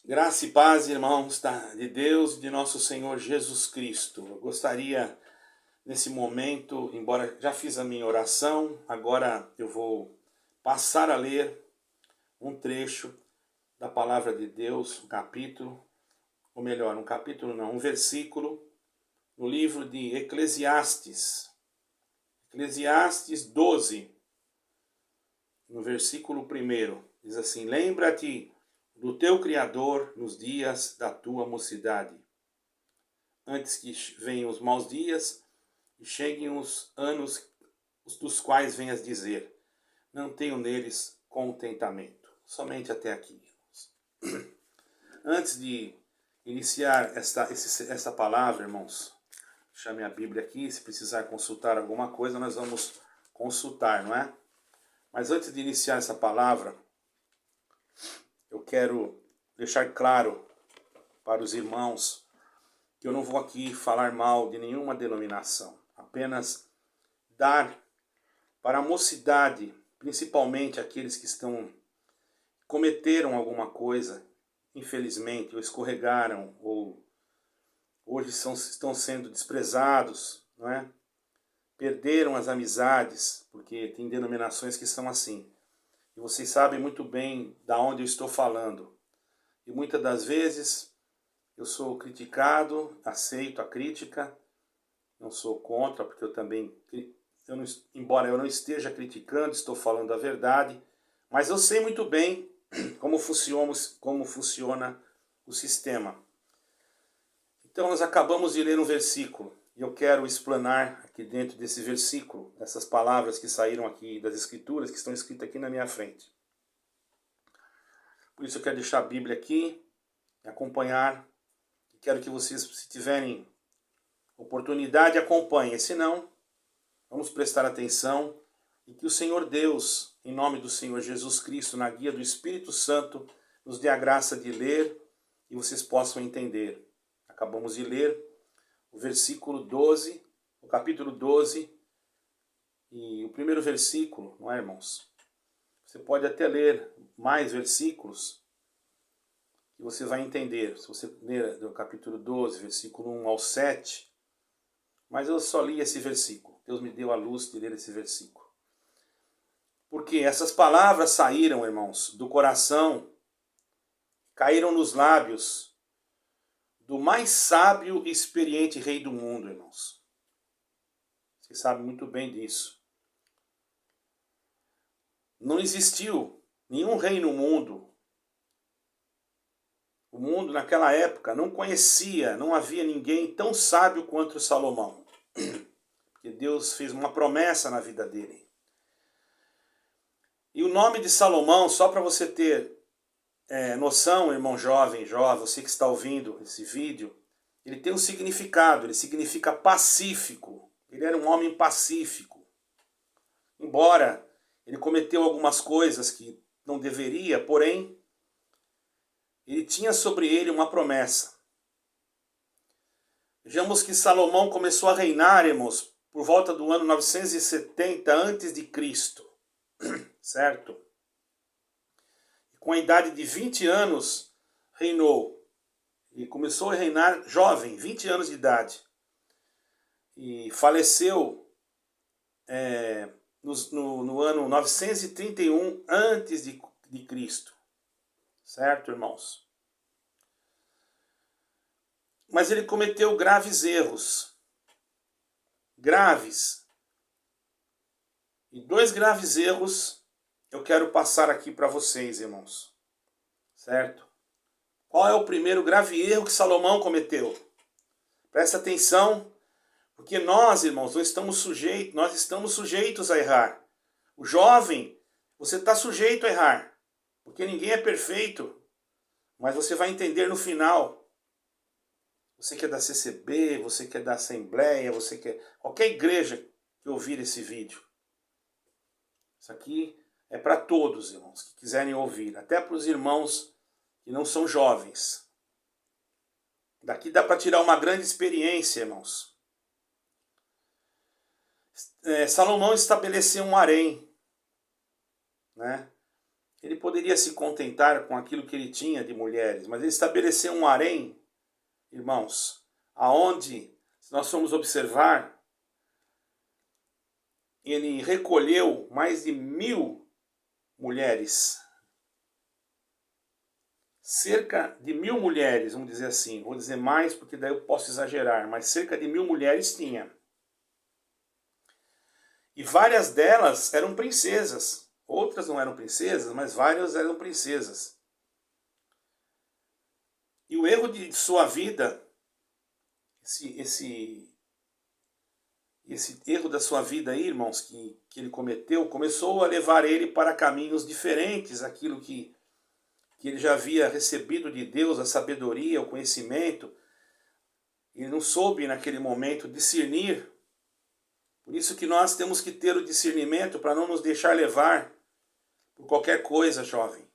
Graça e paz, irmãos, de Deus e de nosso Senhor Jesus Cristo. Eu gostaria, nesse momento, embora já fiz a minha oração, agora eu vou passar a ler um trecho da palavra de Deus, um capítulo, ou melhor, um capítulo não, um versículo, no livro de Eclesiastes. Eclesiastes 12, no versículo 1, diz assim: Lembra-te do teu Criador nos dias da tua mocidade, antes que venham os maus dias e cheguem os anos dos quais venhas dizer, não tenho neles contentamento. Somente até aqui. Antes de iniciar essa palavra, irmãos, chame a Bíblia aqui, se precisar consultar alguma coisa, nós vamos consultar, não é? Mas antes de iniciar essa palavra, eu quero deixar claro para os irmãos que eu não vou aqui falar mal de nenhuma denominação, apenas dar para a mocidade, principalmente aqueles que cometeram alguma coisa, infelizmente, ou escorregaram, ou hoje estão sendo desprezados, não é? Perderam as amizades, porque tem denominações que são assim. E vocês sabem muito bem da onde eu estou falando. E muitas das vezes eu sou criticado, aceito a crítica, não sou contra, porque embora eu não esteja criticando, estou falando a verdade, mas eu sei muito bem como funciona o sistema. Então nós acabamos de ler um versículo, e eu quero explanar aqui dentro desse versículo, essas palavras que saíram aqui das Escrituras, que estão escritas aqui na minha frente. Por isso eu quero deixar a Bíblia aqui, acompanhar, e quero que vocês, se tiverem oportunidade, acompanhem, se não, vamos prestar atenção, e que o Senhor Deus, em nome do Senhor Jesus Cristo, na guia do Espírito Santo, nos dê a graça de ler e vocês possam entender. Acabamos de ler o versículo 12, o capítulo 12, e o primeiro versículo, não é, irmãos? Você pode até ler mais versículos, que você vai entender. Se você ler do capítulo 12, versículo 1 ao 7, mas eu só li esse versículo. Deus me deu a luz de ler esse versículo. Porque essas palavras saíram, irmãos, do coração, caíram nos lábios do mais sábio e experiente rei do mundo, irmãos. Vocês sabem muito bem disso. Não existiu nenhum rei no mundo. O mundo naquela época não conhecia, não havia ninguém tão sábio quanto Salomão. Porque Deus fez uma promessa na vida dele. E o nome de Salomão, só para você ter noção, irmão jovem, você que está ouvindo esse vídeo, ele tem um significado, ele significa pacífico. Ele era um homem pacífico. Embora ele cometeu algumas coisas que não deveria, porém, ele tinha sobre ele uma promessa. Vejamos que Salomão começou a reinar, irmãos, por volta do ano 970 a.C., certo? Com a idade de 20 anos, reinou. E começou a reinar jovem, 20 anos de idade. E faleceu no ano 931 antes de Cristo. Certo, irmãos? Mas ele cometeu graves erros. Graves. E 2 graves erros eu quero passar aqui para vocês, irmãos. Certo? Qual é o primeiro grave erro que Salomão cometeu? Presta atenção, porque nós, irmãos, nós estamos sujeitos a errar. O jovem, você está sujeito a errar, porque ninguém é perfeito, mas você vai entender no final. Você que é da CCB, você que é da Assembleia, você que é qualquer igreja que ouvir esse vídeo. Isso aqui é para todos, irmãos, que quiserem ouvir, até para os irmãos que não são jovens. Daqui dá para tirar uma grande experiência, irmãos. Salomão estabeleceu um harém, né? ele poderia se contentar com aquilo que ele tinha de mulheres, mas ele estabeleceu um harém, irmãos, aonde, se nós formos observar, ele recolheu mais de 1000 mulheres. Cerca de 1000 mulheres, vamos dizer assim, vou dizer mais porque daí eu posso exagerar, mas cerca de 1000 mulheres tinha. E várias delas eram princesas. Outras não eram princesas, mas várias eram princesas. E o erro de sua vida, esse erro da sua vida aí, irmãos, que ele cometeu, começou a levar ele para caminhos diferentes, aquilo que ele já havia recebido de Deus, a sabedoria, o conhecimento. Ele não soube naquele momento discernir. Por isso que nós temos que ter o discernimento para não nos deixar levar por qualquer coisa, jovem,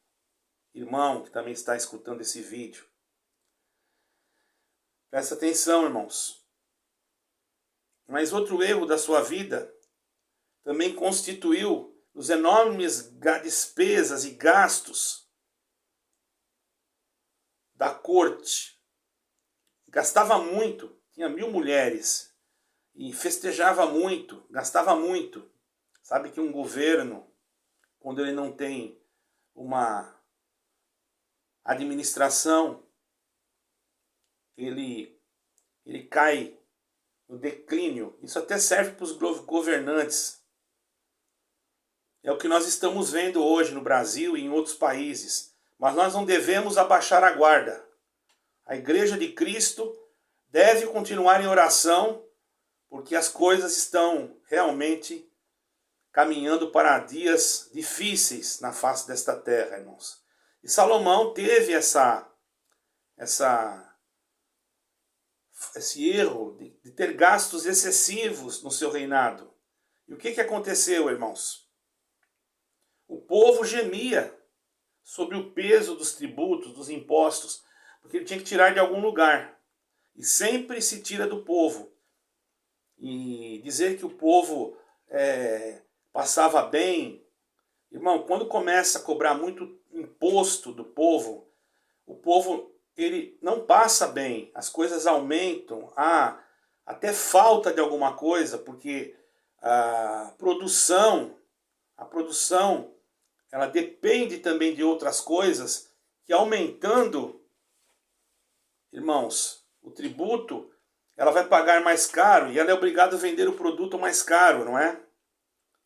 irmão que também está escutando esse vídeo. Presta atenção, irmãos. Mas outro erro da sua vida também constituiu os enormes despesas e gastos da corte. Gastava muito, tinha 1000 mulheres e festejava muito, gastava muito. Sabe que um governo, quando ele não tem uma administração, ele cai no declínio. Isso até serve para os governantes. É o que nós estamos vendo hoje no Brasil e em outros países. Mas nós não devemos abaixar a guarda. A Igreja de Cristo deve continuar em oração, porque as coisas estão realmente caminhando para dias difíceis na face desta terra, irmãos. E Salomão teve esse erro de ter gastos excessivos no seu reinado. E o que aconteceu, irmãos? O povo gemia sobre o peso dos tributos, dos impostos, porque ele tinha que tirar de algum lugar. E sempre se tira do povo. E dizer que o povo passava bem. Irmão, quando começa a cobrar muito imposto do povo, o povo ele não passa bem, as coisas aumentam, há até falta de alguma coisa, porque a produção ela depende também de outras coisas, que aumentando, irmãos, o tributo, ela vai pagar mais caro e ela é obrigada a vender o produto mais caro, não é?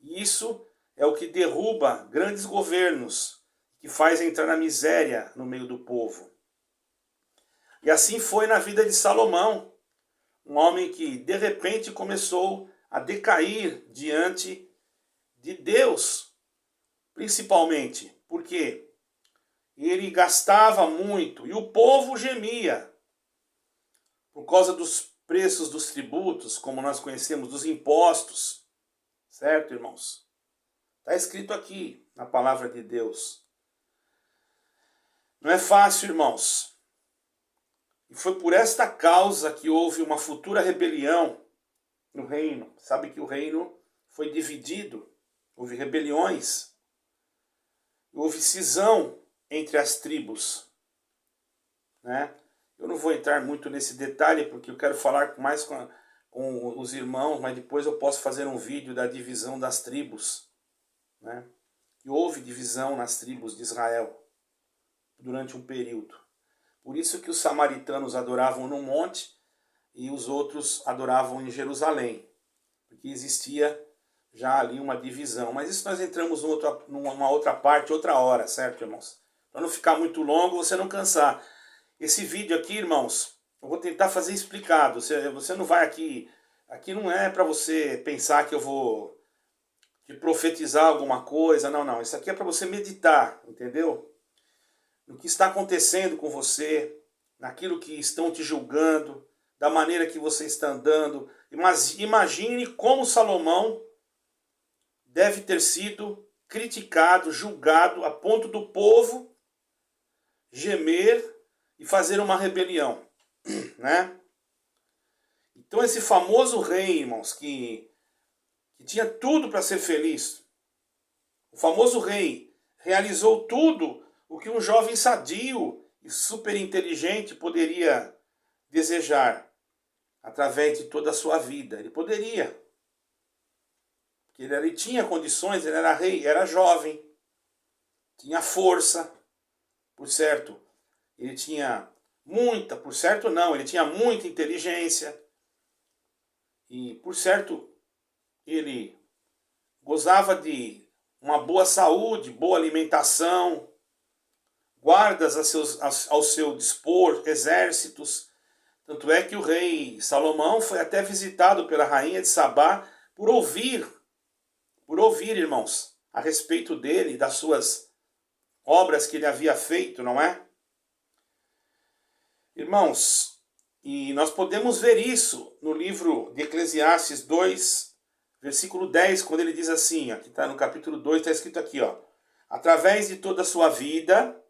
E isso é o que derruba grandes governos, que faz entrar na miséria no meio do povo. E assim foi na vida de Salomão, um homem que de repente começou a decair diante de Deus, principalmente, porque ele gastava muito e o povo gemia por causa dos preços dos tributos, como nós conhecemos, dos impostos, certo, irmãos? Está escrito aqui na palavra de Deus. Não é fácil, irmãos. E foi por esta causa que houve uma futura rebelião no reino. Sabe que o reino foi dividido, houve rebeliões, houve cisão entre as tribos, né? Eu não vou entrar muito nesse detalhe, porque eu quero falar mais com os irmãos, mas depois eu posso fazer um vídeo da divisão das tribos, né? E houve divisão nas tribos de Israel durante um período. Por isso que os samaritanos adoravam no monte e os outros adoravam em Jerusalém, porque existia já ali uma divisão. Mas isso nós entramos numa outra parte, outra hora, certo, irmãos? Para não ficar muito longo, você não cansar. Esse vídeo aqui, irmãos, eu vou tentar fazer explicado. Você não vai aqui... Aqui não é para você pensar que eu vou te profetizar alguma coisa. Não, não. Isso aqui é para você meditar, entendeu? No que está acontecendo com você, naquilo que estão te julgando, da maneira que você está andando. Mas imagine como Salomão deve ter sido criticado, julgado, a ponto do povo gemer e fazer uma rebelião, né? Então esse famoso rei, irmãos, que tinha tudo para ser feliz, o famoso rei realizou tudo o que um jovem sadio e super inteligente poderia desejar através de toda a sua vida. Ele poderia. Porque ele tinha condições, ele era rei, era jovem, tinha força, por certo. Ele tinha muita, por certo não, ele tinha muita inteligência. E, por certo, ele gozava de uma boa saúde, boa alimentação, guardas ao seu dispor, exércitos. Tanto é que o rei Salomão foi até visitado pela rainha de Sabá por ouvir, irmãos, a respeito dele, das suas obras que ele havia feito, não é? Irmãos, e nós podemos ver isso no livro de Eclesiastes 2, versículo 10, quando ele diz assim, aqui está no capítulo 2, está escrito aqui, ó, através de toda a sua vida,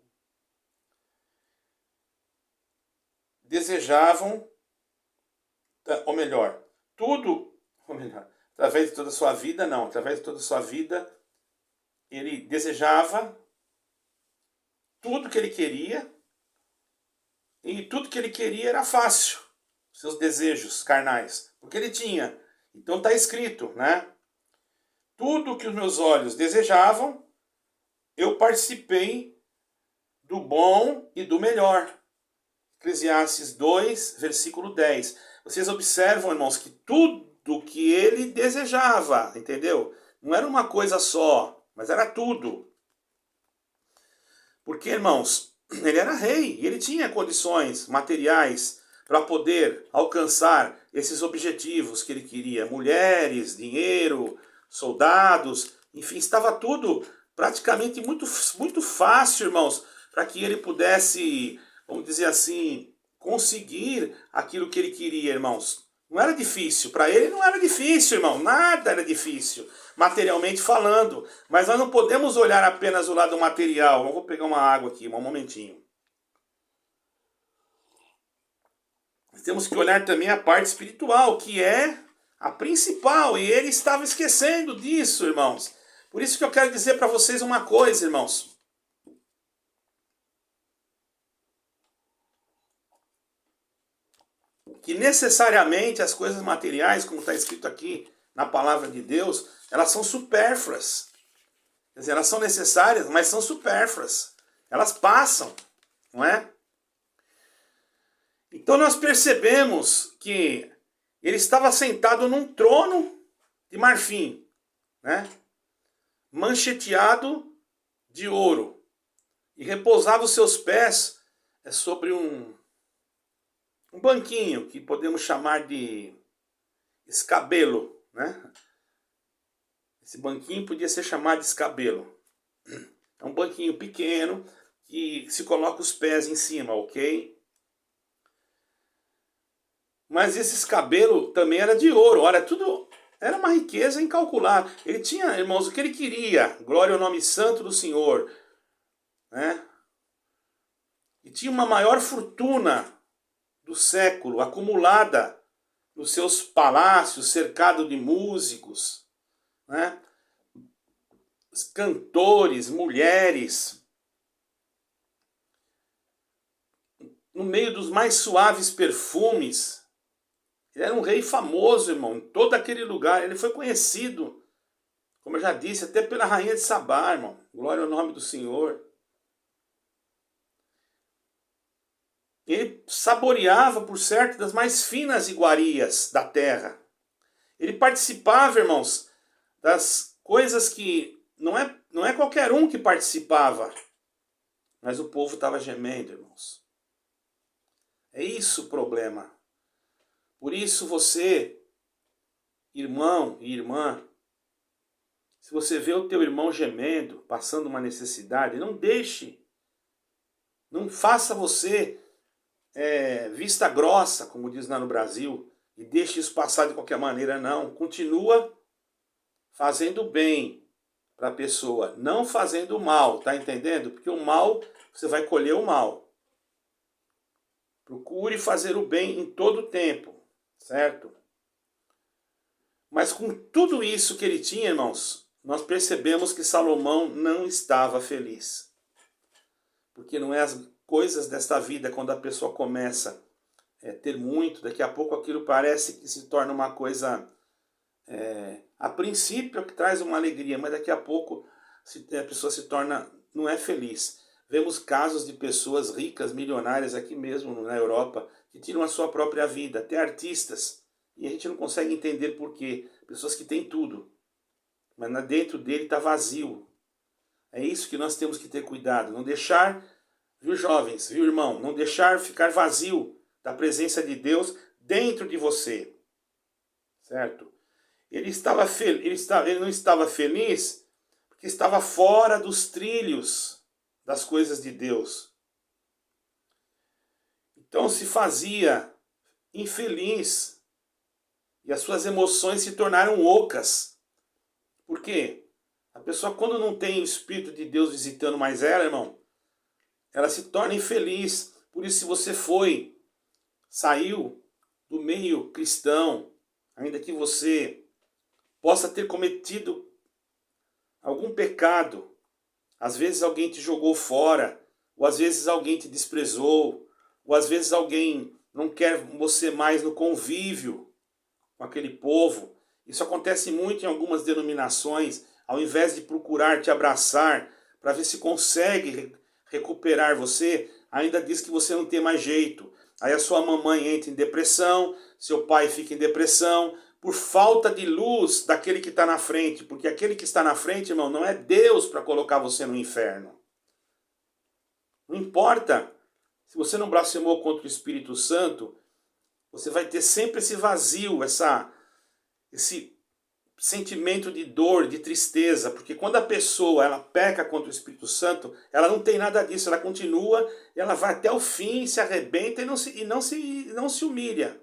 desejavam, através de toda a sua vida, não, através de toda a sua vida, ele desejava tudo que ele queria, e tudo que ele queria era fácil, seus desejos carnais, porque ele tinha. Então está escrito, né? Tudo que os meus olhos desejavam, eu participei do bom e do melhor. Eclesiastes 2, versículo 10. Vocês observam, irmãos, que tudo que ele desejava, entendeu? Não era uma coisa só, mas era tudo. Porque, irmãos, ele era rei e ele tinha condições materiais para poder alcançar esses objetivos que ele queria. Mulheres, dinheiro, soldados, enfim, estava tudo praticamente muito fácil, irmãos, para que ele pudesse, vamos dizer assim, conseguir aquilo que ele queria, irmãos. Não era difícil, para ele não era difícil, irmão, nada era difícil, materialmente falando. Mas nós não podemos olhar apenas o lado material. Eu vou pegar uma água aqui, um momentinho. Nós temos que olhar também a parte espiritual, que é a principal, e ele estava esquecendo disso, irmãos. Por isso que eu quero dizer para vocês uma coisa, irmãos. Que necessariamente as coisas materiais, como está escrito aqui na palavra de Deus, elas são supérfluas. Quer dizer, elas são necessárias, mas são supérfluas. Elas passam, não é? Então nós percebemos que ele estava sentado num trono de marfim, né? Mancheteado de ouro, e repousava os seus pés sobre um banquinho que podemos chamar de escabelo, né? Esse banquinho podia ser chamado de escabelo. É um banquinho pequeno que se coloca os pés em cima, ok? Mas esse escabelo também era de ouro. Olha, tudo era uma riqueza incalculável. Ele tinha, irmãos, o que ele queria. Glória ao nome santo do Senhor, né? E tinha uma maior fortuna do século acumulada nos seus palácios, cercado de músicos, né? Cantores, mulheres, no meio dos mais suaves perfumes. Ele era um rei famoso, irmão, em todo aquele lugar. Ele foi conhecido, como eu já disse, até pela rainha de Sabá, irmão. Glória ao nome do Senhor. Ele saboreava, por certo, das mais finas iguarias da terra. Ele participava, irmãos, das coisas que não é qualquer um que participava. Mas o povo estava gemendo, irmãos. É isso o problema. Por isso você, irmão e irmã, se você vê o teu irmão gemendo, passando uma necessidade, não deixe, não faça você vista grossa, como diz lá no Brasil, e deixe isso passar de qualquer maneira, não. Continua fazendo bem para a pessoa, não fazendo mal, tá entendendo? Porque o mal, você vai colher o mal. Procure fazer o bem em todo o tempo, certo? Mas com tudo isso que ele tinha, irmãos, nós percebemos que Salomão não estava feliz. Porque não é as coisas desta vida, quando a pessoa começa a ter muito, daqui a pouco aquilo parece que se torna uma coisa, a princípio, que traz uma alegria, mas daqui a pouco a pessoa se torna, não é feliz. Vemos casos de pessoas ricas, milionárias aqui mesmo na Europa, que tiram a sua própria vida, até artistas, e a gente não consegue entender por quê. Pessoas que têm tudo, mas dentro dele está vazio. É isso que nós temos que ter cuidado, não deixar, viu jovens, viu irmão, não deixar ficar vazio da presença de Deus dentro de você, certo? Ele não estava feliz porque estava fora dos trilhos das coisas de Deus. Então se fazia infeliz e as suas emoções se tornaram ocas. Por quê? A pessoa, quando não tem o Espírito de Deus visitando mais ela, irmão, ela se torna infeliz. Por isso, se você saiu do meio cristão, ainda que você possa ter cometido algum pecado, às vezes alguém te jogou fora, ou às vezes alguém te desprezou, ou às vezes alguém não quer você mais no convívio com aquele povo. Isso acontece muito em algumas denominações. Ao invés de procurar te abraçar para ver se consegue recuperar você, ainda diz que você não tem mais jeito. Aí a sua mamãe entra em depressão, seu pai fica em depressão, por falta de luz daquele que está na frente. Porque aquele que está na frente, irmão, não é Deus para colocar você no inferno. Não importa se você não blasfemou contra o Espírito Santo, você vai ter sempre esse vazio, esse sentimento de dor, de tristeza, porque quando a pessoa ela peca contra o Espírito Santo, ela não tem nada disso, ela continua, ela vai até o fim, se arrebenta e não se humilha.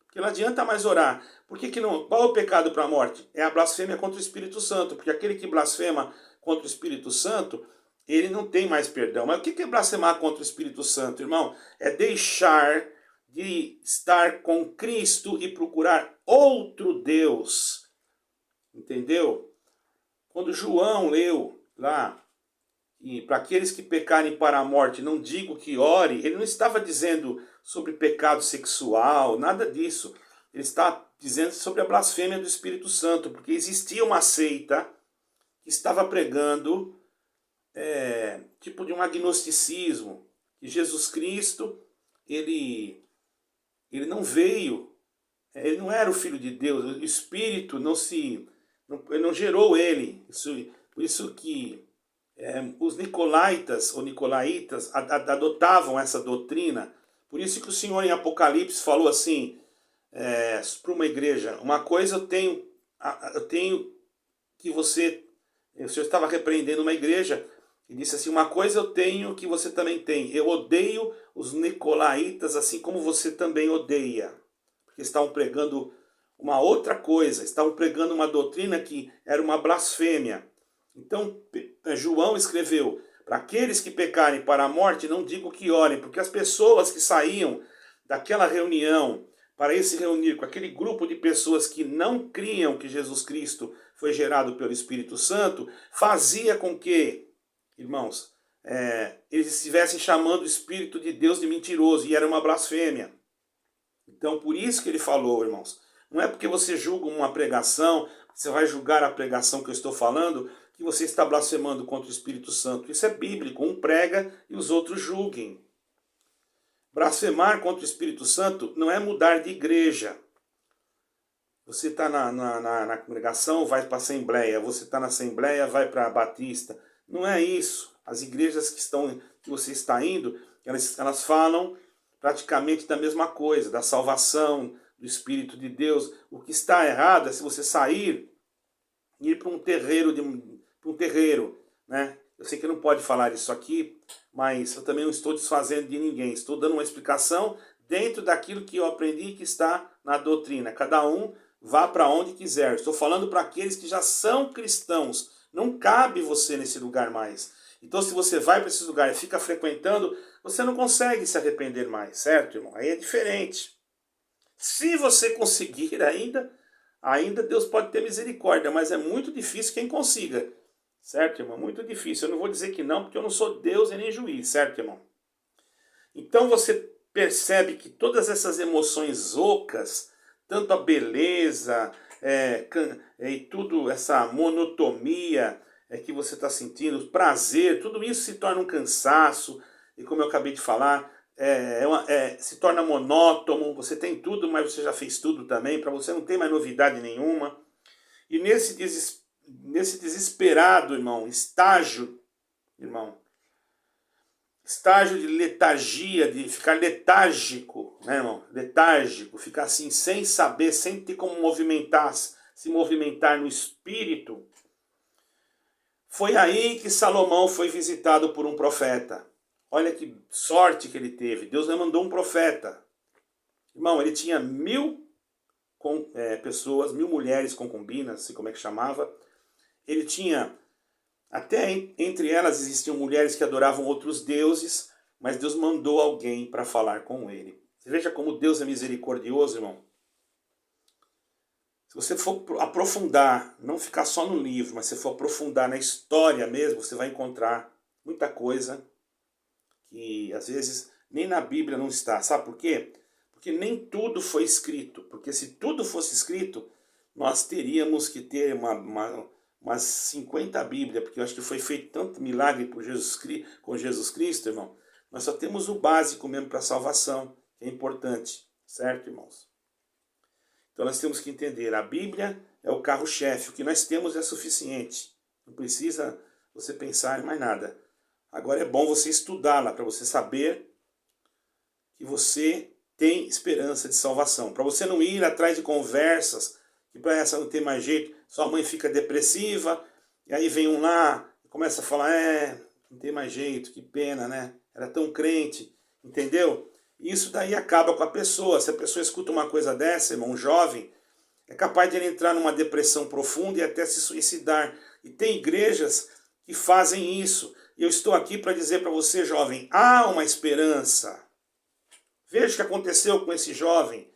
Porque não adianta mais orar. Por que não? Qual é o pecado para a morte? É a blasfêmia contra o Espírito Santo, porque aquele que blasfema contra o Espírito Santo, ele não tem mais perdão. Mas o que é blasfemar contra o Espírito Santo, irmão? É deixar de estar com Cristo e procurar outro Deus. Entendeu? Quando João leu lá, e para aqueles que pecarem para a morte, não digo que ore, ele não estava dizendo sobre pecado sexual, nada disso. Ele está dizendo sobre a blasfêmia do Espírito Santo, porque existia uma seita que estava pregando tipo de um agnosticismo, que Jesus Cristo, ele não veio, ele não era o Filho de Deus, o Espírito não gerou ele. Por isso que os nicolaítas ou nicolaítas adotavam essa doutrina. Por isso que o Senhor em Apocalipse falou assim para uma igreja: uma coisa eu tenho que você... O Senhor estava repreendendo uma igreja e disse assim: uma coisa eu tenho que você também tem. Eu odeio os nicolaítas assim como você também odeia. Porque estavam pregando uma outra coisa, estavam pregando uma doutrina que era uma blasfêmia. Então João escreveu: para aqueles que pecarem para a morte, não digo que orem, porque as pessoas que saíam daquela reunião para se reunir com aquele grupo de pessoas que não criam que Jesus Cristo foi gerado pelo Espírito Santo, fazia com que, irmãos, eles estivessem chamando o Espírito de Deus de mentiroso, e era uma blasfêmia. Então, por isso que ele falou, irmãos, não é porque você julga uma pregação, você vai julgar a pregação que eu estou falando, que você está blasfemando contra o Espírito Santo. Isso é bíblico, um prega e os outros julguem. Blasfemar contra o Espírito Santo não é mudar de igreja. Você está na congregação, vai para a Assembleia. Você está na Assembleia, vai para a Batista. Não é isso. As igrejas que você está indo, elas falam praticamente da mesma coisa, da salvação, do Espírito de Deus. O que está errado é se você sair e ir para um terreiro, né? Eu sei que não pode falar isso aqui, mas eu também não estou desfazendo de ninguém. Estou dando uma explicação dentro daquilo que eu aprendi que está na doutrina. Cada um vá para onde quiser. Estou falando para aqueles que já são cristãos. Não cabe você nesse lugar mais. Então, se você vai para esse lugar e fica frequentando, você não consegue se arrepender mais, certo, irmão? Aí é diferente. Se você conseguir ainda, ainda Deus pode ter misericórdia, mas é muito difícil quem consiga. Certo, irmão? Muito difícil. Eu não vou dizer que não, porque eu não sou Deus e nem juiz, certo, irmão? Então você percebe que todas essas emoções ocas, tanto a beleza e tudo, essa monotonia que você está sentindo, prazer, tudo isso se torna um cansaço, e como eu acabei de falar, se torna monótono, você tem tudo, mas você já fez tudo também, para você não tem mais novidade nenhuma. E nesse desesperado, estágio de letargia, de ficar letárgico, né, irmão? Letárgico, ficar assim sem saber, sem ter como se movimentar no espírito. Foi aí que Salomão foi visitado por um profeta. Olha que sorte que ele teve. Deus lhe mandou um profeta. Irmão, ele tinha 1000 pessoas, 1000 mulheres concubinas, sei como é que chamava. Ele tinha, até entre elas existiam mulheres que adoravam outros deuses, mas Deus mandou alguém para falar com ele. Você veja como Deus é misericordioso, irmão. Se você for aprofundar, não ficar só no livro, mas se for aprofundar na história mesmo, você vai encontrar muita coisa que às vezes nem na Bíblia não está. Sabe por quê? Porque nem tudo foi escrito. Porque se tudo fosse escrito, nós teríamos que ter umas 50 Bíblias, porque eu acho que foi feito tanto milagre com Jesus Cristo, irmão. Nós só temos o básico mesmo para a salvação, que é importante, certo, irmãos? Então nós temos que entender, a Bíblia é o carro-chefe, o que nós temos é suficiente. Não precisa você pensar em mais nada. Agora é bom você estudá-la, para você saber que você tem esperança de salvação. Para você não ir atrás de conversas, que para essa não ter mais jeito, sua mãe fica depressiva, e aí vem um lá e começa a falar, não tem mais jeito, que pena, né? Era tão crente, entendeu? E isso daí acaba com a pessoa. Se a pessoa escuta uma coisa dessa, irmão, um jovem, é capaz de ele entrar numa depressão profunda e até se suicidar. E tem igrejas que fazem isso. E eu estou aqui para dizer para você, jovem, há uma esperança. Veja o que aconteceu com esse jovem.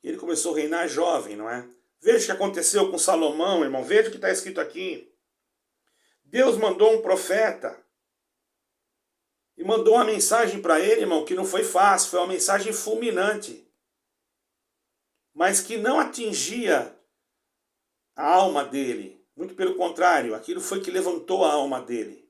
Ele começou a reinar jovem, não é? Veja o que aconteceu com Salomão, irmão. Veja o que está escrito aqui. Deus mandou um profeta. E mandou uma mensagem para ele, irmão, que não foi fácil. Foi uma mensagem fulminante. Mas que não atingia a alma dele. Muito pelo contrário, aquilo foi que levantou a alma dele.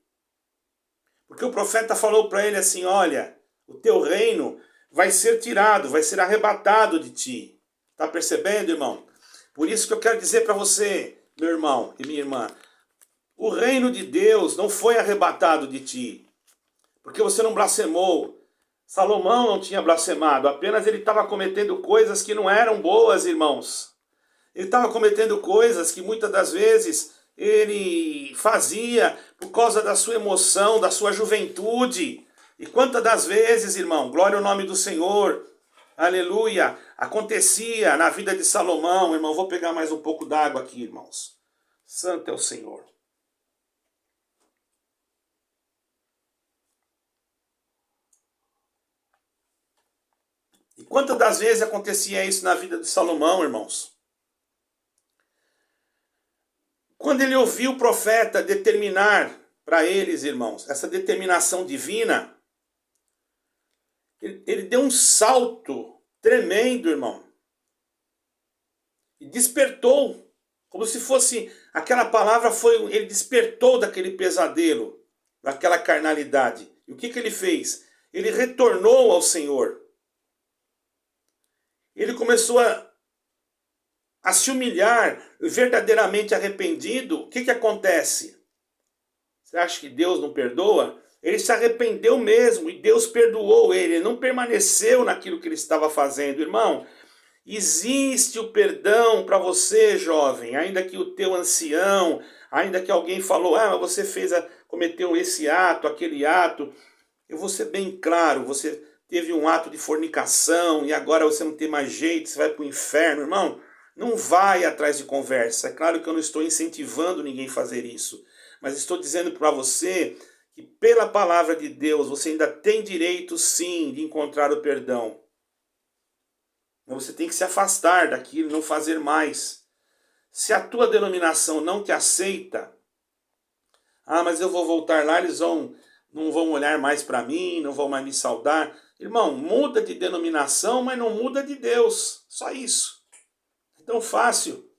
Porque o profeta falou para ele assim, olha, o teu reino vai ser tirado, vai ser arrebatado de ti. Está percebendo, irmão? Por isso que eu quero dizer para você, meu irmão e minha irmã, o reino de Deus não foi arrebatado de ti, porque você não blasfemou. Salomão não tinha blasfemado, apenas ele estava cometendo coisas que não eram boas, irmãos. Ele estava cometendo coisas que muitas das vezes ele fazia por causa da sua emoção, da sua juventude. E quantas das vezes, irmão, glória ao nome do Senhor, aleluia, acontecia na vida de Salomão, irmão. Vou pegar mais um pouco d'água aqui, irmãos. Santo é o Senhor. E quantas das vezes acontecia isso na vida de Salomão, irmãos? Quando ele ouviu o profeta determinar para eles, irmãos, essa determinação divina, ele deu um salto tremendo, irmão. E despertou, como se fosse, aquela palavra ele despertou daquele pesadelo, daquela carnalidade. E o que ele fez? Ele retornou ao Senhor. Ele começou a se humilhar, verdadeiramente arrependido. O que acontece? Você acha que Deus não perdoa? Ele se arrependeu mesmo e Deus perdoou ele. Ele não permaneceu naquilo que ele estava fazendo. Irmão, existe o perdão para você, jovem, ainda que o teu ancião, ainda que alguém falou, mas você cometeu esse ato, aquele ato. Eu vou ser bem claro, você teve um ato de fornicação e agora você não tem mais jeito, você vai para o inferno, irmão. Não vai atrás de conversa. É claro que eu não estou incentivando ninguém a fazer isso, mas estou dizendo para você que pela palavra de Deus você ainda tem direito sim de encontrar o perdão. Mas você tem que se afastar daquilo, não fazer mais. Se a tua denominação não te aceita, mas eu vou voltar lá, eles não vão olhar mais para mim, não vão mais me saudar. Irmão, muda de denominação, mas não muda de Deus. Só isso. É tão fácil.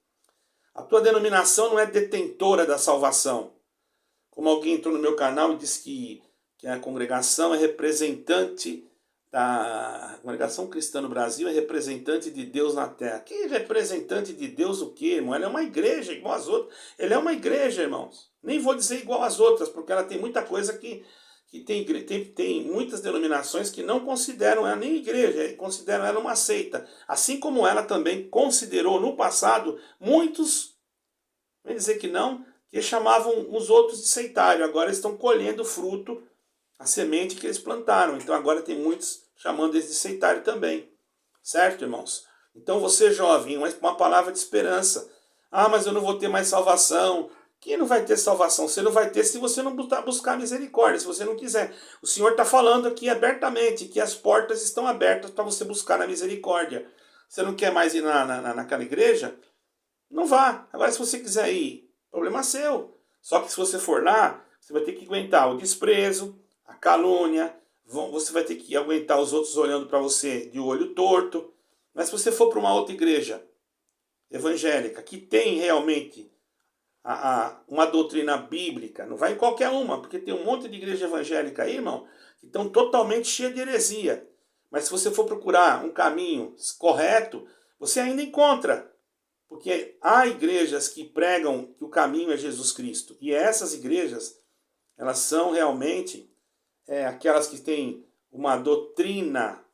A tua denominação não é detentora da salvação. Como alguém entrou no meu canal e disse que a congregação é representante a congregação cristã no Brasil é representante de Deus na terra. Que representante de Deus o quê, irmão? Ela é uma igreja igual às outras. Ela é uma igreja, irmãos. Nem vou dizer igual às outras, porque ela tem muita coisa que tem muitas denominações que não consideram ela nem igreja, consideram ela uma seita. Assim como ela também considerou no passado muitos, vem dizer que não, que chamavam os outros de seitário. Agora estão colhendo o fruto, a semente que eles plantaram. Então agora tem muitos chamando eles de seitário também. Certo, irmãos? Então você, jovem, uma palavra de esperança. Mas eu não vou ter mais salvação. Quem não vai ter salvação? Você não vai ter se você não buscar misericórdia, se você não quiser. O Senhor está falando aqui abertamente que as portas estão abertas para você buscar a misericórdia. Você não quer mais ir naquela igreja? Não vá. Agora, se você quiser ir, problema seu. Só que se você for lá, você vai ter que aguentar o desprezo, a calúnia, você vai ter que aguentar os outros olhando para você de olho torto. Mas se você for para uma outra igreja evangélica que tem realmente uma doutrina bíblica, não vai em qualquer uma, porque tem um monte de igreja evangélica aí, irmão, que estão totalmente cheias de heresia. Mas se você for procurar um caminho correto, você ainda encontra. Porque há igrejas que pregam que o caminho é Jesus Cristo. E essas igrejas, elas são realmente aquelas que têm uma doutrina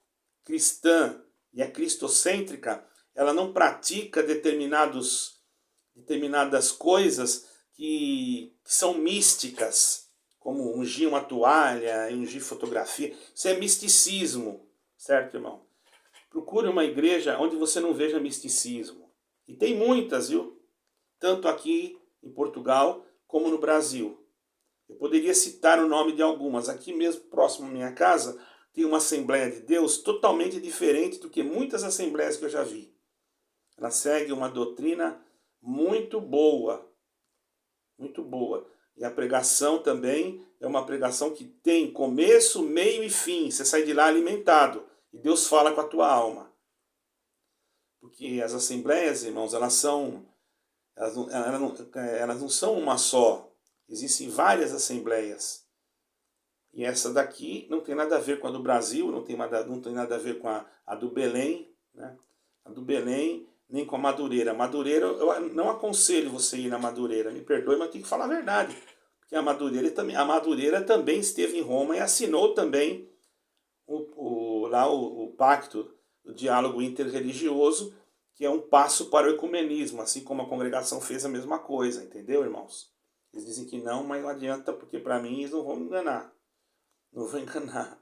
cristã e é cristocêntrica. Ela não pratica determinadas coisas que são místicas, como ungir uma toalha, ungir fotografia. Isso é misticismo, certo, irmão? Procure uma igreja onde você não veja misticismo. E tem muitas, viu? Tanto aqui em Portugal como no Brasil. Eu poderia citar o nome de algumas. Aqui mesmo, próximo à minha casa, tem uma Assembleia de Deus totalmente diferente do que muitas assembleias que eu já vi. Ela segue uma doutrina muito boa. Muito boa. E a pregação também é uma pregação que tem começo, meio e fim. Você sai de lá alimentado. E Deus fala com a tua alma. Porque as assembleias, irmãos, elas não são uma só. Existem várias assembleias. E essa daqui não tem nada a ver com a do Brasil, não tem nada a ver com a do Belém, né? A do Belém, nem com a Madureira. A Madureira, eu não aconselho você ir na Madureira, me perdoe, mas eu tenho que falar a verdade. Porque a Madureira também esteve em Roma e assinou também o pacto, o diálogo interreligioso, que é um passo para o ecumenismo, assim como a congregação fez a mesma coisa, entendeu, irmãos? Eles dizem que não, mas não adianta, porque para mim eles não vão me enganar. Não vou enganar,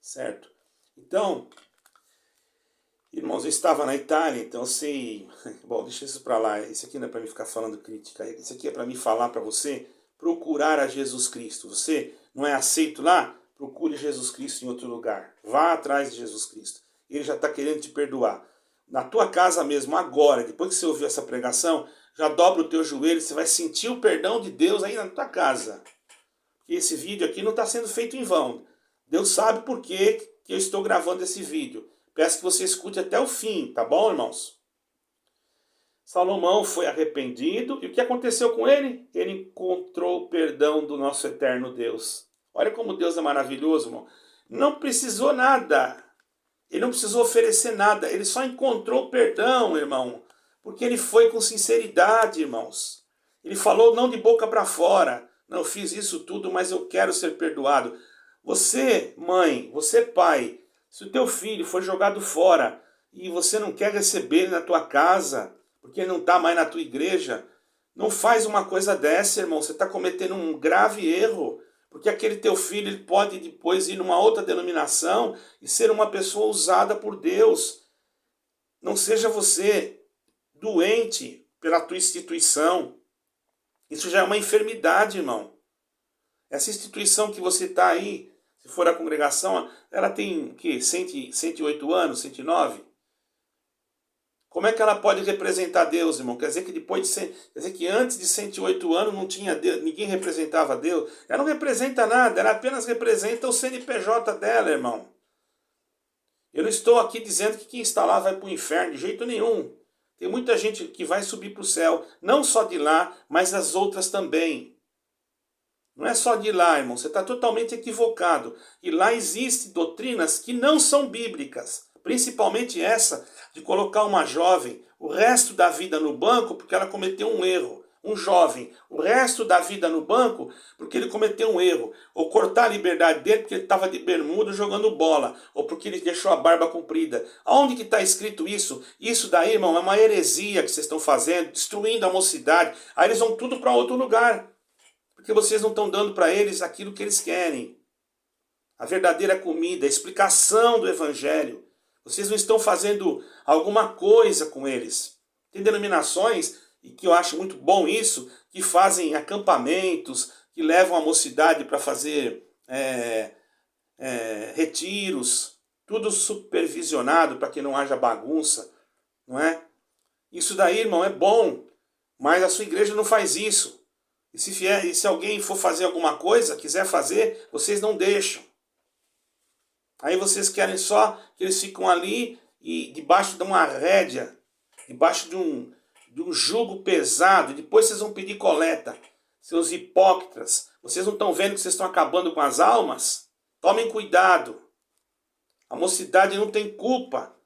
certo? Então, irmãos, eu estava na Itália, então eu sei... Bom, deixa isso para lá. Isso aqui não é para mim ficar falando crítica. Isso aqui é para mim falar para você procurar a Jesus Cristo. Você não é aceito lá? Procure Jesus Cristo em outro lugar. Vá atrás de Jesus Cristo. Ele já está querendo te perdoar. Na tua casa mesmo, agora, depois que você ouviu essa pregação, já dobra o teu joelho, você vai sentir o perdão de Deus aí na tua casa. Porque esse vídeo aqui não está sendo feito em vão. Deus sabe por que eu estou gravando esse vídeo. Peço que você escute até o fim, tá bom, irmãos? Salomão foi arrependido, e o que aconteceu com ele? Ele encontrou o perdão do nosso eterno Deus. Olha como Deus é maravilhoso, irmão. Não precisou nada. Ele não precisou oferecer nada. Ele só encontrou perdão, irmão. Porque ele foi com sinceridade, irmãos. Ele falou não de boca para fora. Não, eu fiz isso tudo, mas eu quero ser perdoado. Você, mãe, você, pai, se o teu filho foi jogado fora e você não quer receber ele na tua casa, porque ele não está mais na tua igreja, não faz uma coisa dessa, irmão. Você está cometendo um grave erro. Porque aquele teu filho ele pode depois ir numa outra denominação e ser uma pessoa usada por Deus. Não seja você doente pela tua instituição. Isso já é uma enfermidade, irmão. Essa instituição que você está aí, se for a congregação, ela tem o quê? 108 anos, 109? Como é que ela pode representar Deus, irmão? Quer dizer que quer dizer que antes de 108 anos não tinha Deus, ninguém representava Deus? Ela não representa nada, ela apenas representa o CNPJ dela, irmão. Eu não estou aqui dizendo que quem está lá vai para o inferno, de jeito nenhum. Tem muita gente que vai subir para o céu, não só de lá, mas as outras também. Não é só de lá, irmão, você está totalmente equivocado. E lá existem doutrinas que não são bíblicas. Principalmente essa de colocar uma jovem o resto da vida no banco porque ela cometeu um erro. Um jovem, o resto da vida no banco porque ele cometeu um erro. Ou cortar a liberdade dele porque ele estava de bermuda jogando bola. Ou porque ele deixou a barba comprida. Aonde que está escrito isso? Isso daí, irmão, é uma heresia que vocês estão fazendo, destruindo a mocidade. Aí eles vão tudo para outro lugar. Porque vocês não estão dando para eles aquilo que eles querem. A verdadeira comida, a explicação do evangelho. Vocês não estão fazendo alguma coisa com eles. Tem denominações, e que eu acho muito bom isso, que fazem acampamentos, que levam a mocidade para fazer retiros, tudo supervisionado para que não haja bagunça, não é? Isso daí, irmão, é bom, mas a sua igreja não faz isso. E se alguém for fazer alguma coisa, quiser fazer, vocês não deixam. Aí vocês querem só que eles ficam ali e debaixo de uma rédea, debaixo de um jugo pesado, e depois vocês vão pedir coleta. Seus hipócritas, vocês não estão vendo que vocês estão acabando com as almas? Tomem cuidado. A mocidade não tem culpa.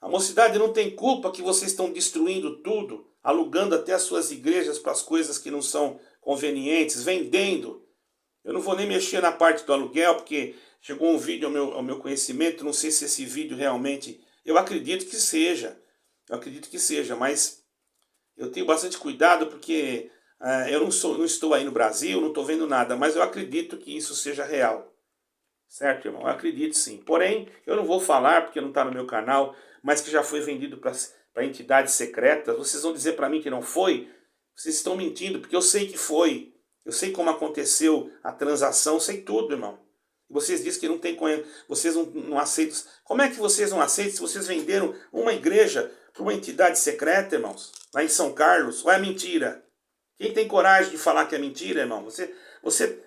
A mocidade não tem culpa que vocês estão destruindo tudo, alugando até as suas igrejas para as coisas que não são convenientes, vendendo. Eu não vou nem mexer na parte do aluguel, porque chegou um vídeo ao meu conhecimento, não sei se esse vídeo realmente... Eu acredito que seja, mas eu tenho bastante cuidado porque eu não estou aí no Brasil, não estou vendo nada, mas eu acredito que isso seja real. Certo, irmão? Eu acredito sim. Porém, eu não vou falar porque não está no meu canal, mas que já foi vendido para entidades secretas. Vocês vão dizer para mim que não foi? Vocês estão mentindo, porque eu sei que foi. Eu sei como aconteceu a transação, sei tudo, irmão. Vocês dizem que não tem, vocês não aceitam. Como é que vocês não aceitam se vocês venderam uma igreja para uma entidade secreta, irmãos? Lá em São Carlos? Ou é mentira? Quem tem coragem de falar que é mentira, irmão? Você,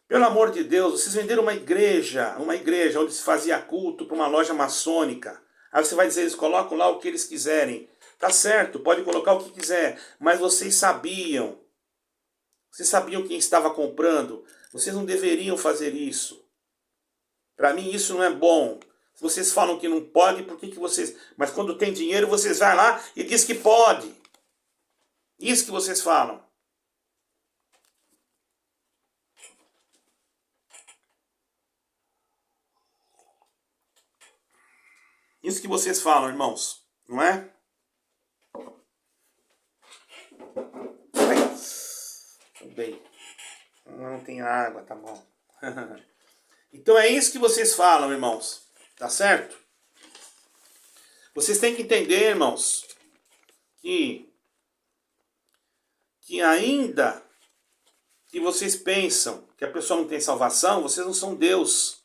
pelo amor de Deus, vocês venderam uma igreja onde se fazia culto para uma loja maçônica. Aí você vai dizer, eles colocam lá o que eles quiserem. Tá certo, pode colocar o que quiser, mas vocês sabiam. Vocês sabiam quem estava comprando. Vocês não deveriam fazer isso. Para mim isso não é bom. Se vocês falam que não pode, por que vocês... Mas quando tem dinheiro, vocês vão lá e diz que pode. Isso que vocês falam. Isso que vocês falam, irmãos. Não é? Bem, não tem água, tá bom. Então é isso que vocês falam, irmãos. Tá certo? Vocês têm que entender, irmãos, que ainda que vocês pensam que a pessoa não tem salvação, vocês não são Deus.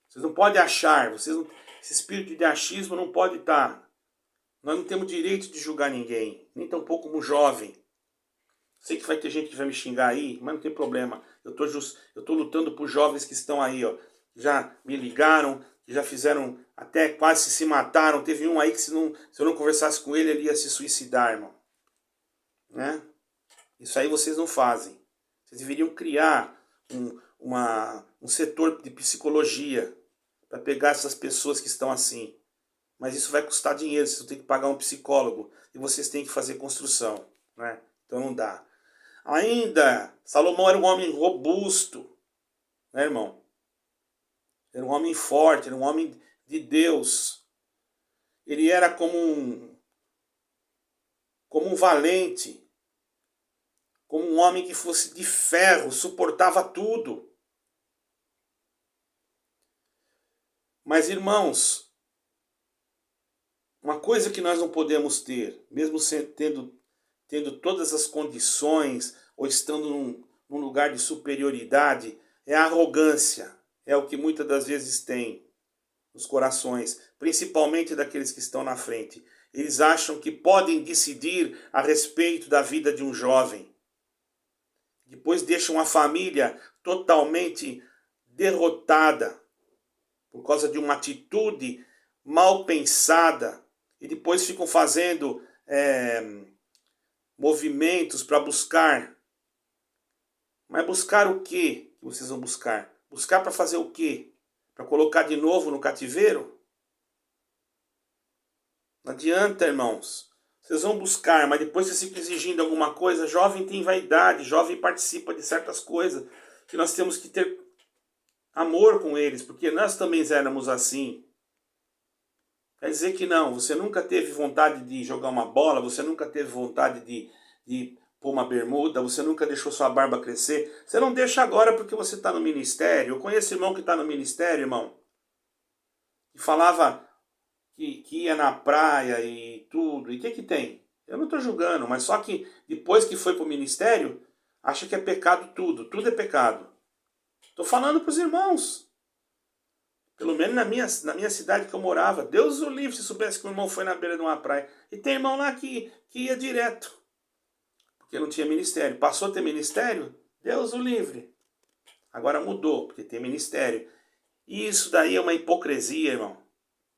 Vocês não podem achar, esse espírito de achismo não pode estar. Nós não temos direito de julgar ninguém, nem tampouco como jovem. Sei que vai ter gente que vai me xingar aí, mas não tem problema. Eu tô lutando por jovens que estão aí, ó. Já me ligaram, que já fizeram, até quase se mataram. Teve um aí que se eu não conversasse com ele ia se suicidar, irmão. Né? Isso aí vocês não fazem. Vocês deveriam criar um setor de psicologia para pegar essas pessoas que estão assim. Mas isso vai custar dinheiro, vocês vão ter que pagar um psicólogo. E vocês têm que fazer construção. Né? Então não dá. Ainda, Salomão era um homem robusto, né, irmão? Era um homem forte, era um homem de Deus. Ele era como um valente, como um homem que fosse de ferro, suportava tudo. Mas, irmãos, uma coisa que nós não podemos ter, mesmo tendo todas as condições, ou estando num lugar de superioridade, é a arrogância. É o que muitas das vezes tem. nos corações, principalmente daqueles que estão na frente. Eles acham que podem decidir a respeito da vida de um jovem. Depois deixam a família totalmente derrotada por causa de uma atitude mal pensada e depois ficam fazendo movimentos para buscar. Mas buscar o quê que vocês vão buscar? Buscar para fazer o quê? Para colocar de novo no cativeiro? Não adianta, irmãos. Vocês vão buscar, mas depois vocês ficam exigindo alguma coisa. Jovem tem vaidade, jovem participa de certas coisas que nós temos que ter amor com eles, porque nós também éramos assim. Quer dizer que não, você nunca teve vontade de jogar uma bola, você nunca teve vontade de pôr uma bermuda, você nunca deixou sua barba crescer. Você não deixa agora porque você está no ministério. Eu conheço irmão que está no ministério, irmão, e falava que ia na praia e tudo. E o que tem? Eu não estou julgando, mas só que depois que foi para o ministério, acha que é pecado tudo. Tudo é pecado. Estou falando para os irmãos. Pelo menos na minha cidade que eu morava. Deus o livre se soubesse que o irmão foi na beira de uma praia. E tem irmão lá que ia direto. Porque não tinha ministério. Passou a ter ministério? Deus o livre. Agora mudou, porque tem ministério. E isso daí é uma hipocrisia, irmão.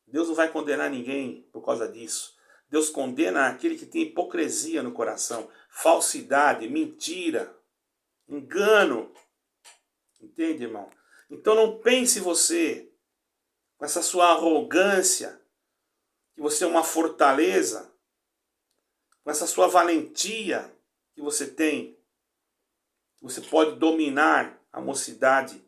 Deus não vai condenar ninguém por causa disso. Deus condena aquele que tem hipocrisia no coração. Falsidade, mentira, engano. Entende, irmão? Então não pense você, com essa sua arrogância, que você é uma fortaleza, com essa sua valentia que você tem, que você pode dominar a mocidade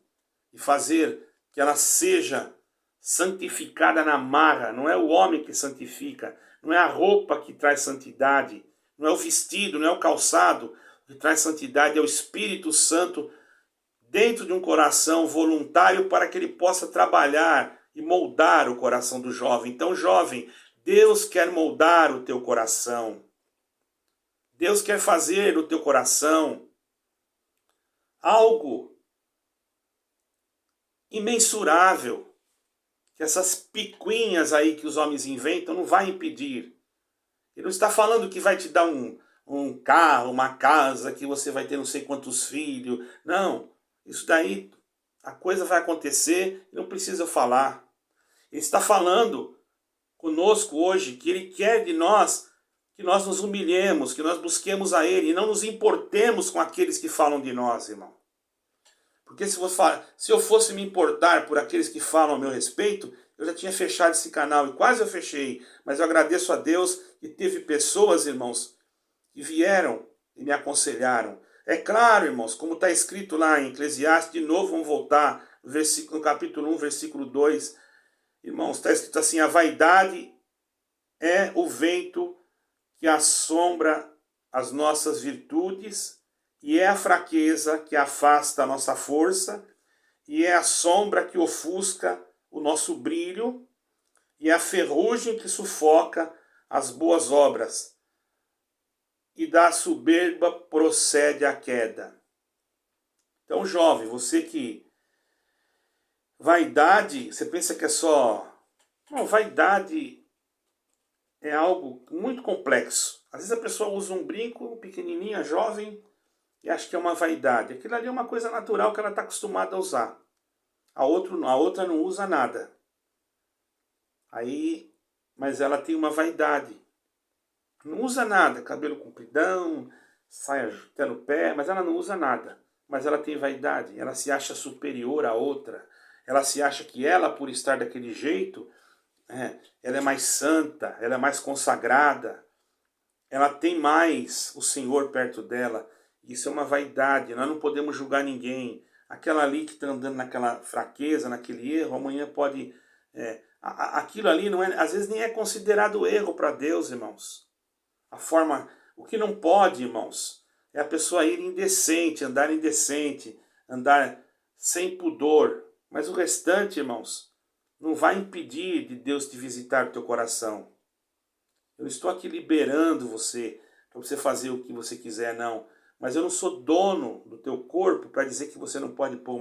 e fazer que ela seja santificada na marra. Não é o homem que santifica, não é a roupa que traz santidade, não é o vestido, não é o calçado que traz santidade, é o Espírito Santo dentro de um coração voluntário para que ele possa trabalhar e moldar o coração do jovem. Então, jovem, Deus quer moldar o teu coração. Deus quer fazer no teu coração algo imensurável, que essas picuinhas aí que os homens inventam não vai impedir. Ele não está falando que vai te dar um carro, uma casa, que você vai ter não sei quantos filhos. Não, isso daí, a coisa vai acontecer e não precisa eu falar. Ele está falando conosco hoje que ele quer de nós que nós nos humilhemos, que nós busquemos a ele e não nos importemos com aqueles que falam de nós, irmão. Porque se eu fosse me importar por aqueles que falam a meu respeito, eu já tinha fechado esse canal, e quase eu fechei. Mas eu agradeço a Deus que teve pessoas, irmãos, que vieram e me aconselharam. É claro, irmãos, como está escrito lá em Eclesiastes, de novo vamos voltar no capítulo 1, versículo 2. Irmãos, está escrito assim: a vaidade é o vento que assombra as nossas virtudes, e é a fraqueza que afasta a nossa força, e é a sombra que ofusca o nosso brilho, e é a ferrugem que sufoca as boas obras, e da soberba procede a queda. Então, jovem, você que... Vaidade, você pensa que é só... Não, vaidade é algo muito complexo. Às vezes a pessoa usa um brinco pequenininha, jovem, e acha que é uma vaidade. Aquilo ali é uma coisa natural que ela está acostumada a usar. A outra não usa nada. Aí, mas ela tem uma vaidade. Não usa nada, cabelo compridão, saia até no pé, mas ela não usa nada. Mas ela tem vaidade, ela se acha superior à outra. Ela se acha que ela, por estar daquele jeito, ela é mais santa, ela é mais consagrada. Ela tem mais o Senhor perto dela. Isso é uma vaidade, nós não podemos julgar ninguém. Aquela ali que está andando naquela fraqueza, naquele erro, amanhã pode... aquilo ali não é, às vezes nem é considerado erro para Deus, irmãos. O que não pode, irmãos, é a pessoa ir indecente, andar sem pudor. Mas o restante, irmãos, não vai impedir de Deus te visitar o teu coração. Eu estou aqui liberando você, para você fazer o que você quiser, não. Mas eu não sou dono do teu corpo para dizer que você não pode pôr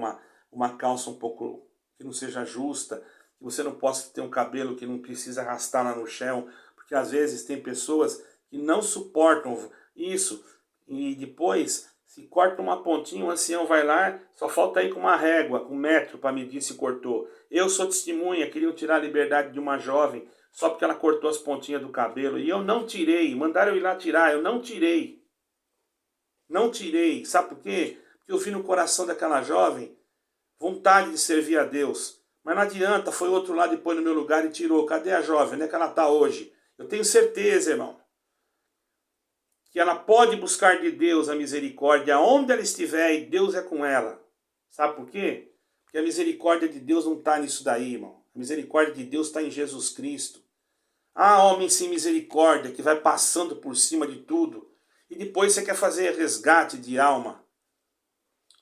uma calça um pouco que não seja justa, que você não possa ter um cabelo que não precisa arrastar lá no chão, porque às vezes tem pessoas que não suportam isso, e depois se corta uma pontinha, o ancião vai lá, só falta ir com uma régua, com um metro para medir se cortou. Eu sou testemunha, queriam tirar a liberdade de uma jovem, só porque ela cortou as pontinhas do cabelo, e eu não tirei, mandaram eu ir lá tirar, eu não tirei. Não tirei, sabe por quê? Porque eu vi no coração daquela jovem vontade de servir a Deus. Mas não adianta, foi outro lá depois no meu lugar e tirou. Cadê a jovem? Onde é que ela está hoje? Eu tenho certeza, irmão, que ela pode buscar de Deus a misericórdia onde ela estiver e Deus é com ela. Sabe por quê? Porque a misericórdia de Deus não está nisso daí, irmão. A misericórdia de Deus está em Jesus Cristo. Ah, homem sem misericórdia que vai passando por cima de tudo e depois você quer fazer resgate de alma.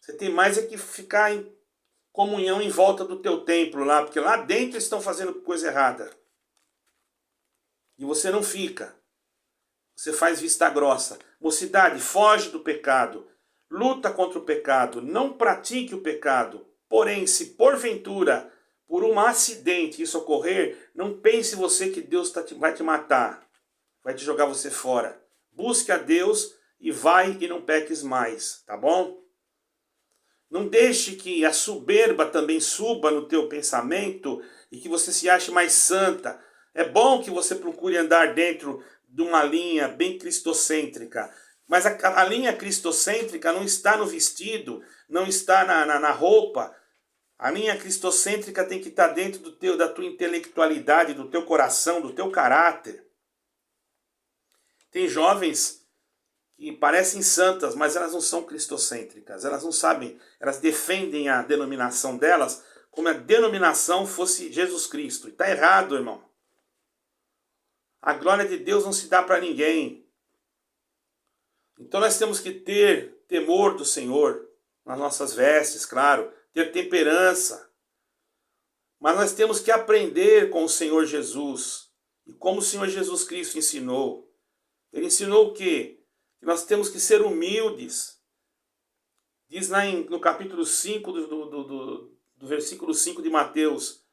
Você tem mais é que ficar em comunhão em volta do teu templo lá, porque lá dentro estão fazendo coisa errada. E você não fica. Você faz vista grossa. Mocidade, foge do pecado. Luta contra o pecado. Não pratique o pecado. Porém, se porventura, por um acidente isso ocorrer, não pense você que Deus vai te matar. Vai te jogar você fora. Busque a Deus e vai e não peques mais. Tá bom? Não deixe que a soberba também suba no teu pensamento e que você se ache mais santa. É bom que você procure andar dentro de uma linha bem cristocêntrica. Mas a linha cristocêntrica não está no vestido, não está na roupa. A linha cristocêntrica tem que estar dentro da tua intelectualidade, do teu coração, do teu caráter. Tem jovens que parecem santas, mas elas não são cristocêntricas. Elas não sabem, elas defendem a denominação delas como a denominação fosse Jesus Cristo. E está errado, irmão. A glória de Deus não se dá para ninguém. Então nós temos que ter temor do Senhor nas nossas vestes, claro, ter temperança. Mas nós temos que aprender com o Senhor Jesus. E como o Senhor Jesus Cristo ensinou. Ele ensinou o quê? Que nós temos que ser humildes. Diz lá no capítulo 5 do versículo 5 de Mateus.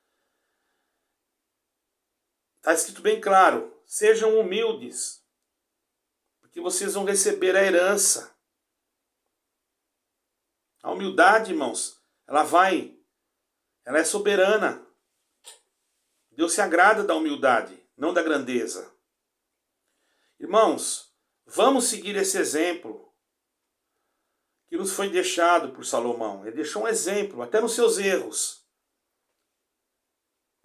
Está escrito bem claro. Sejam humildes. Porque vocês vão receber a herança. A humildade, irmãos, ela é soberana. Deus se agrada da humildade, não da grandeza. Irmãos, vamos seguir esse exemplo que nos foi deixado por Salomão. Ele deixou um exemplo, até nos seus erros.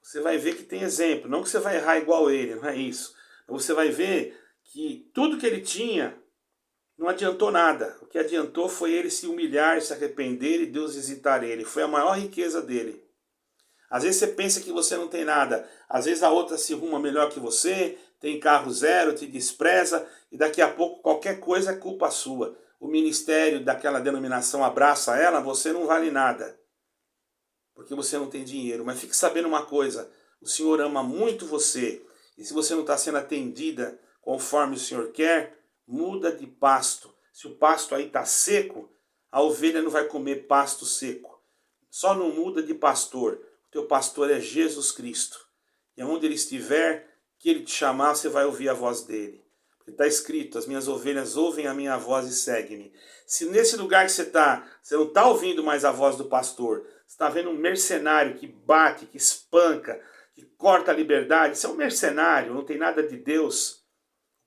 Você vai ver que tem exemplo. Não que você vai errar igual ele, não é isso. Mas você vai ver que tudo que ele tinha não adiantou nada. O que adiantou foi ele se humilhar, se arrepender e Deus visitar ele. Foi a maior riqueza dele. Às vezes você pensa que você não tem nada. Às vezes a outra se arruma melhor que você, tem carro zero, te despreza, e daqui a pouco qualquer coisa é culpa sua. O ministério daquela denominação abraça ela, você não vale nada. Porque você não tem dinheiro. Mas fique sabendo uma coisa, o Senhor ama muito você. E se você não está sendo atendida conforme o Senhor quer, muda de pasto. Se o pasto aí está seco, a ovelha não vai comer pasto seco. Só não muda de pastor. O teu pastor é Jesus Cristo. E aonde ele estiver, que ele te chamar, você vai ouvir a voz dele. Está escrito, as minhas ovelhas ouvem a minha voz e seguem-me. Se nesse lugar que você está, você não está ouvindo mais a voz do pastor, você está vendo um mercenário que bate, que espanca, que corta a liberdade, você é um mercenário, não tem nada de Deus.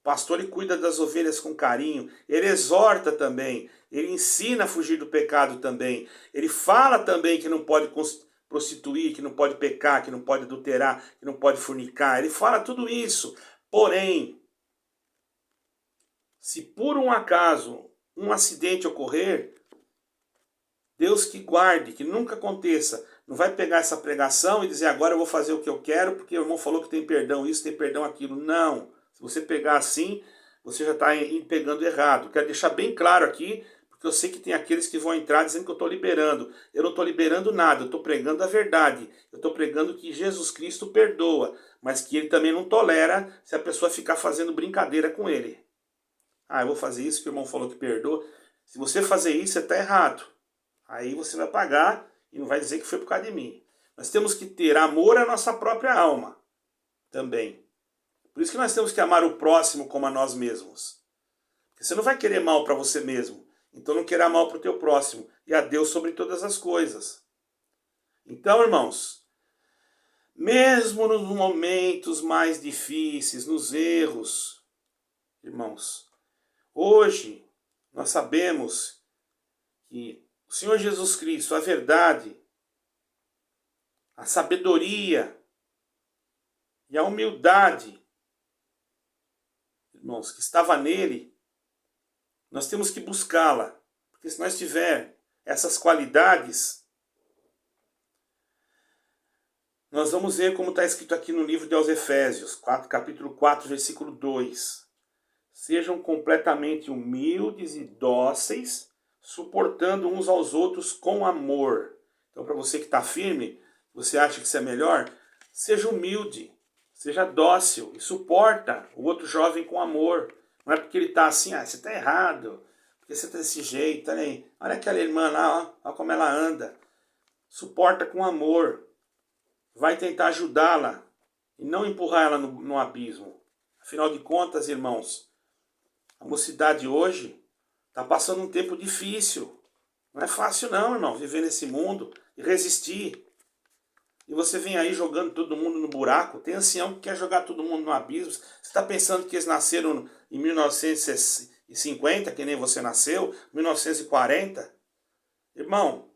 O pastor ele cuida das ovelhas com carinho, ele exorta também, ele ensina a fugir do pecado também, ele fala também que não pode prostituir, que não pode pecar, que não pode adulterar, que não pode fornicar, ele fala tudo isso. Porém, se por um acaso um acidente ocorrer, Deus que guarde, que nunca aconteça. Não vai pegar essa pregação e dizer agora eu vou fazer o que eu quero porque o irmão falou que tem perdão isso, tem perdão aquilo. Não. Se você pegar assim, você já está pegando errado. Quero deixar bem claro aqui, porque eu sei que tem aqueles que vão entrar dizendo que eu estou liberando. Eu não estou liberando nada, eu estou pregando a verdade. Eu estou pregando que Jesus Cristo perdoa, mas que ele também não tolera se a pessoa ficar fazendo brincadeira com ele. Ah, eu vou fazer isso que o irmão falou que perdoa. Se você fazer isso, você está errado. Aí você vai pagar e não vai dizer que foi por causa de mim. Nós temos que ter amor à nossa própria alma também. Por isso que nós temos que amar o próximo como a nós mesmos. Porque você não vai querer mal para você mesmo. Então não queira mal para o teu próximo. E a Deus sobre todas as coisas. Então, irmãos, mesmo nos momentos mais difíceis, nos erros, irmãos, hoje nós sabemos que o Senhor Jesus Cristo, a verdade, a sabedoria e a humildade, irmãos, que estava nele, nós temos que buscá-la. Porque se nós tivermos essas qualidades, nós vamos ver como está escrito aqui no livro de aos Efésios, capítulo 4, versículo 2. Sejam completamente humildes e dóceis, suportando uns aos outros com amor. Então, para você que está firme, você acha que isso é melhor? Seja humilde, seja dócil e suporta o outro jovem com amor. Não é porque ele está assim, você está errado, porque você está desse jeito, olha, olha aquela irmã lá, olha como ela anda. Suporta com amor. Vai tentar ajudá-la e não empurrar ela no abismo. Afinal de contas, irmãos, a mocidade hoje está passando um tempo difícil. Não é fácil não, irmão, viver nesse mundo e resistir. E você vem aí jogando todo mundo no buraco. Tem ancião que quer jogar todo mundo no abismo. Você está pensando que eles nasceram em 1950, que nem você nasceu, 1940? Irmão,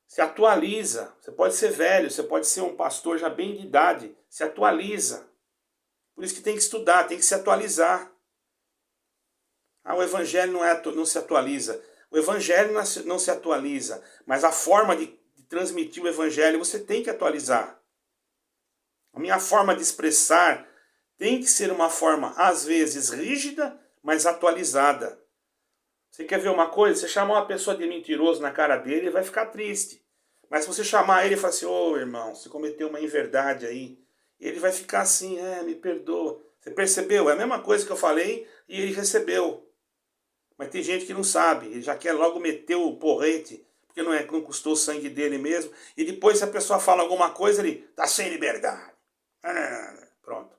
se atualiza. Você pode ser velho, você pode ser um pastor já bem de idade. Se atualiza. Por isso que tem que estudar, tem que se atualizar. O evangelho não se atualiza. O evangelho não se atualiza. Mas a forma de transmitir o evangelho você tem que atualizar. A minha forma de expressar tem que ser uma forma, às vezes, rígida, mas atualizada. Você quer ver uma coisa? Você chamar uma pessoa de mentiroso na cara dele, ele vai ficar triste. Mas se você chamar ele e falar assim, ô irmão, você cometeu uma inverdade aí, ele vai ficar assim, me perdoa. Você percebeu? É a mesma coisa que eu falei e ele recebeu. Mas tem gente que não sabe, ele já quer logo meter o porrete, porque não custou o sangue dele mesmo. E depois se a pessoa fala alguma coisa, ele tá sem liberdade. Pronto.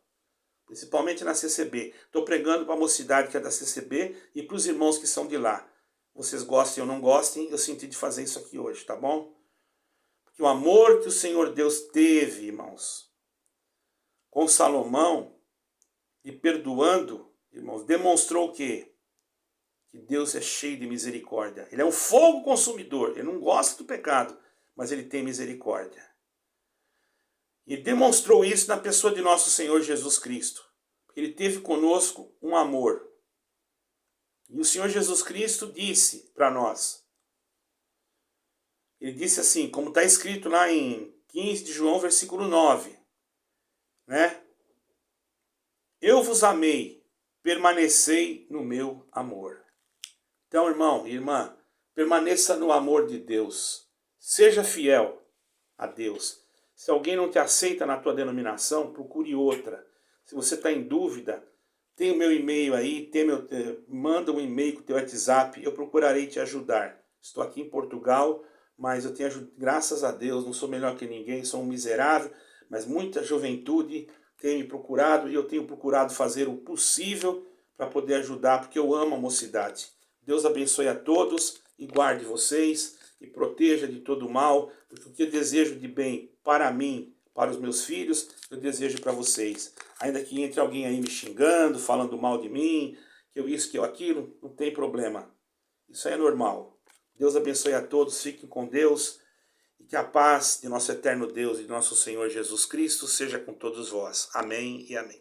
Principalmente na CCB. Estou pregando para a mocidade que é da CCB e para os irmãos que são de lá. Vocês gostem ou não gostem, eu senti de fazer isso aqui hoje, tá bom? Porque o amor que o Senhor Deus teve, irmãos, com Salomão, e perdoando, irmãos, demonstrou o quê? Que Deus é cheio de misericórdia. Ele é um fogo consumidor. Ele não gosta do pecado, mas ele tem misericórdia. E demonstrou isso na pessoa de nosso Senhor Jesus Cristo. Ele teve conosco um amor. E o Senhor Jesus Cristo disse para nós. Ele disse assim, como está escrito lá em 15 de João, versículo 9. Né? Eu vos amei, permanecei no meu amor. Então, irmão e irmã, permaneça no amor de Deus. Seja fiel a Deus. Se alguém não te aceita na tua denominação, procure outra. Se você está em dúvida, tem o meu e-mail aí, manda um e-mail com o teu WhatsApp, eu procurarei te ajudar. Estou aqui em Portugal, mas eu tenho, graças a Deus, não sou melhor que ninguém, sou um miserável, mas muita juventude tem me procurado e eu tenho procurado fazer o possível para poder ajudar, porque eu amo a mocidade. Deus abençoe a todos e guarde vocês e proteja de todo o mal, porque o que eu desejo de bem para mim, para os meus filhos, eu desejo para vocês. Ainda que entre alguém aí me xingando, falando mal de mim, que eu isso, que eu aquilo, não tem problema. Isso aí é normal. Deus abençoe a todos, fiquem com Deus e que a paz de nosso eterno Deus e de nosso Senhor Jesus Cristo seja com todos vós. Amém e amém.